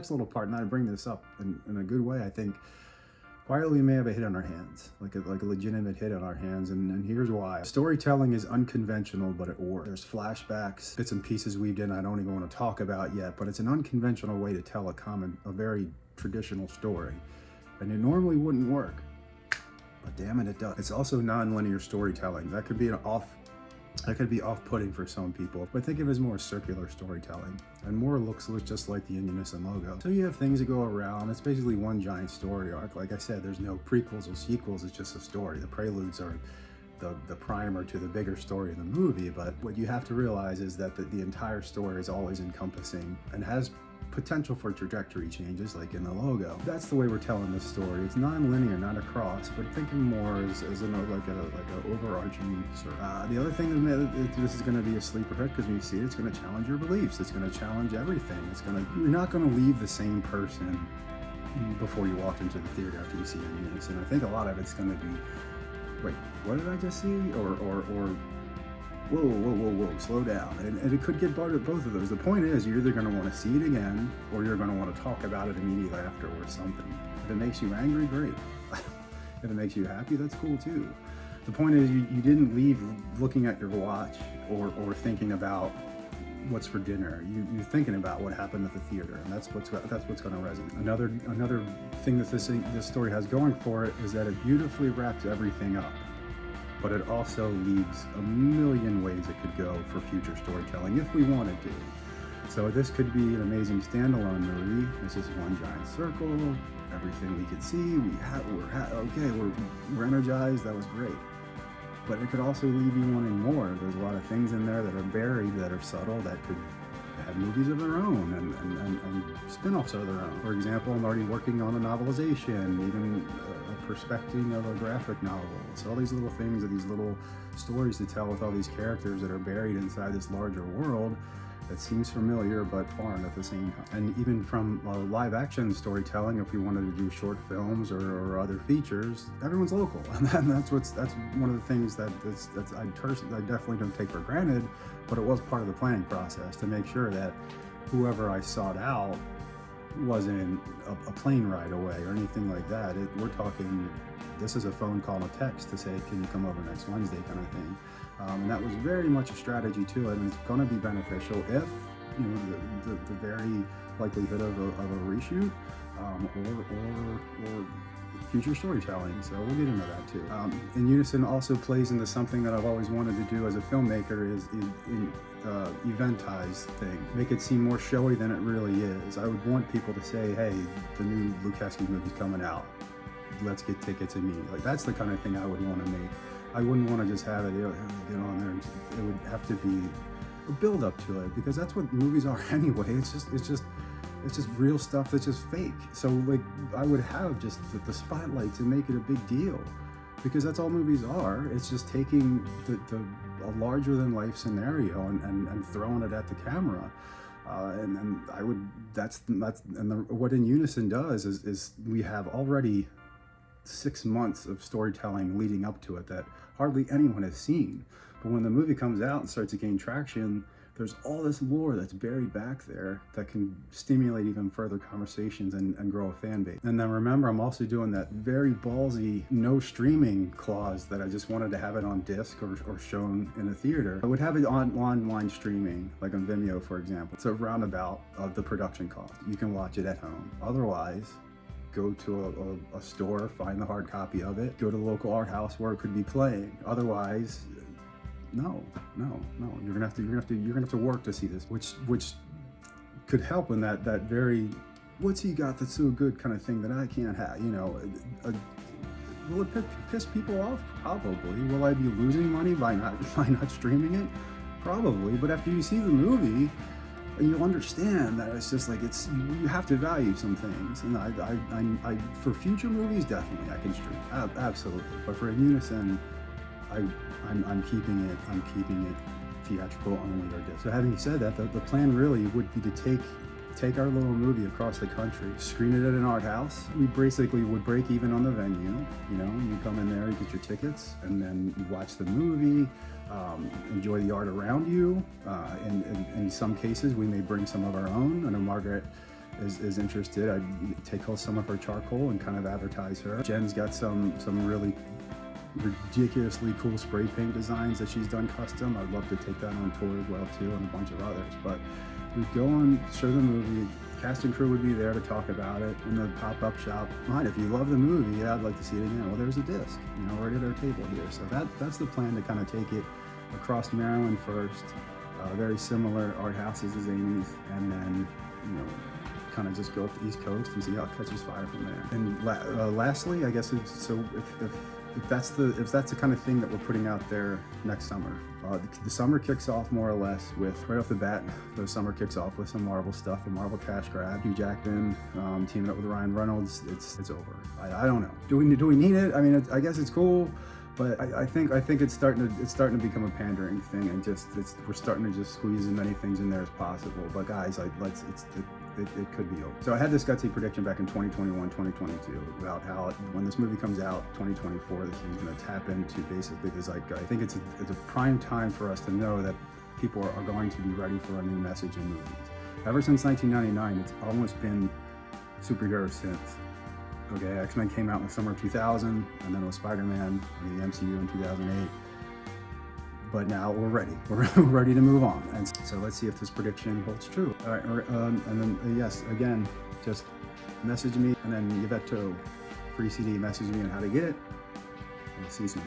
last little part, and I bring this up in a good way, I think quietly we may have a hit on our hands, like a legitimate hit on our hands, and here's why. Storytelling is unconventional, but it works. There's flashbacks, bits and pieces weaved in I don't even want to talk about yet, but it's an unconventional way to tell a very traditional story, and it normally wouldn't work, but damn it, it does. It's also non-linear storytelling. That could be off-putting for some people, but think of it as more circular storytelling, and more looks just like the In Unison logo. So you have things that go around. It's basically one giant story arc. Like I said, there's no prequels or sequels. It's just a story. The preludes are the primer to the bigger story in the movie, but what you have to realize is that the entire story is always encompassing and has potential for trajectory changes, like in the logo. That's the way we're telling this story. It's non-linear, not across, but thinking more as like a overarching story. The other thing that this is going to be a sleeper hit, because when you see it, it's going to challenge your beliefs. It's going to challenge everything. You're not going to leave the same person before you walked into the theater after you see In Unison. I think a lot of it's going to be, wait, what did I just see? Or whoa, slow down. And it could get both of those. The point is, you're either going to want to see it again, or you're going to want to talk about it immediately after or something. If it makes you angry, great. If it makes you happy, that's cool too. The point is, you didn't leave looking at your watch or thinking about what's for dinner. You're thinking about what happened at the theater, and that's what's going to resonate. Another thing that this story has going for it is that it beautifully wraps everything up, but it also leaves a million ways it could go for future storytelling if we wanted to. So this could be an amazing standalone movie. This is one giant circle, everything we could see, we're energized, that was great. But it could also leave you wanting more. There's a lot of things in there that are buried, that are subtle, that could have movies of their own and spin-offs of their own. For example, I'm already working on a novelization, even a perspecting of a graphic novel. So all these little things, or these little stories to tell with all these characters that are buried inside this larger world that seems familiar but foreign at the same time. And even from live action storytelling, if we wanted to do short films or other features, everyone's local, and that's one of the things that I definitely don't take for granted, but it was part of the planning process to make sure that whoever I sought out wasn't a plane ride away or anything like that. We're talking, this is a phone call and a text to say, can you come over next Wednesday, kind of thing. And that was very much a strategy to it, and it's going to be beneficial if, the very likelihood of a reshoot or future storytelling. So we'll get into that too. In Unison also plays into something that I've always wanted to do as a filmmaker, is eventize thing. Make it seem more showy than it really is. I would want people to say, hey, the new Lukeski movie's coming out, let's get tickets immediately. Like, that's the kind of thing I would want to make. I wouldn't want to just have it, get on there, and it would have to be a build up to it, because that's what movies are anyway. It's just real stuff that's just fake. So like, I would have just the spotlights and make it a big deal, because that's all movies are. It's just taking a larger than life scenario and throwing it at the camera. What In Unison does is we have already 6 months of storytelling leading up to it that hardly anyone has seen. But when the movie comes out and starts to gain traction, there's all this lore that's buried back there that can stimulate even further conversations and grow a fan base. And then remember, I'm also doing that very ballsy no streaming clause that I just wanted to have it on disc or shown in a theater. I would have it on online streaming, like on Vimeo, for example. It's a roundabout of the production cost. You can watch it at home. Otherwise, go to a store, find the hard copy of it, go to the local art house where it could be playing. Otherwise, no, you're gonna have to work to see this, which could help in that very, what's he got that's so good kind of thing that I can't have, will it piss people off? Probably. Will I be losing money by not streaming it? Probably. But after you see the movie, you'll understand that it's just like, you have to value some things. And I for future movies, definitely I can stream, absolutely. But for In Unison, I'm keeping it theatrical only or disc. So having said that, the plan really would be to take our little movie across the country, screen it at an art house. We basically would break even on the venue. You come in there, you get your tickets, and then you watch the movie, enjoy the art around you. In some cases, we may bring some of our own. I know Margaret is interested, I'd take some of her charcoal and kind of advertise her. Jen's got some really ridiculously cool spray paint designs that she's done custom. I'd love to take that on tour as well too, and a bunch of others. But we'd go on, show the movie, cast and crew would be there to talk about it in the pop-up shop. Fine, if you love the movie, yeah, I'd like to see it again. Well, there's a disc, you know, right at our table here. So that's the plan, to kind of take it across Maryland first, very similar art houses as Amy's, and then, you know, kind of just go up the East Coast and see how it catches fire from there. And lastly, I guess, so if that's the kind of thing that we're putting out there next summer. The summer kicks off more or less with, right off the bat, the summer kicks off with some Marvel stuff, a Marvel cash grab. Hugh Jackman teaming up with Ryan Reynolds. It's over. I don't know. Do we need it? I mean, I guess it's cool, but I think it's starting to become a pandering thing, and we're starting to just squeeze as many things in there as possible. But guys, it could be over. So I had this gutsy prediction back in 2021, 2022 about how when this movie comes out, 2024, this thing's going to tap into basically the zeitgeist. I think it's a prime time for us to know that people are going to be ready for a new message in movies. Ever since 1999, it's almost been superheroes since. Okay, X-Men came out in the summer of 2000, and then it was Spider-Man in the MCU in 2008. But now we're ready. We're ready to move on. And so let's see if this prediction holds true. All right, and then yes, again, just message me, and then Yvetto, free CD, message me on how to get it. We'll see you soon.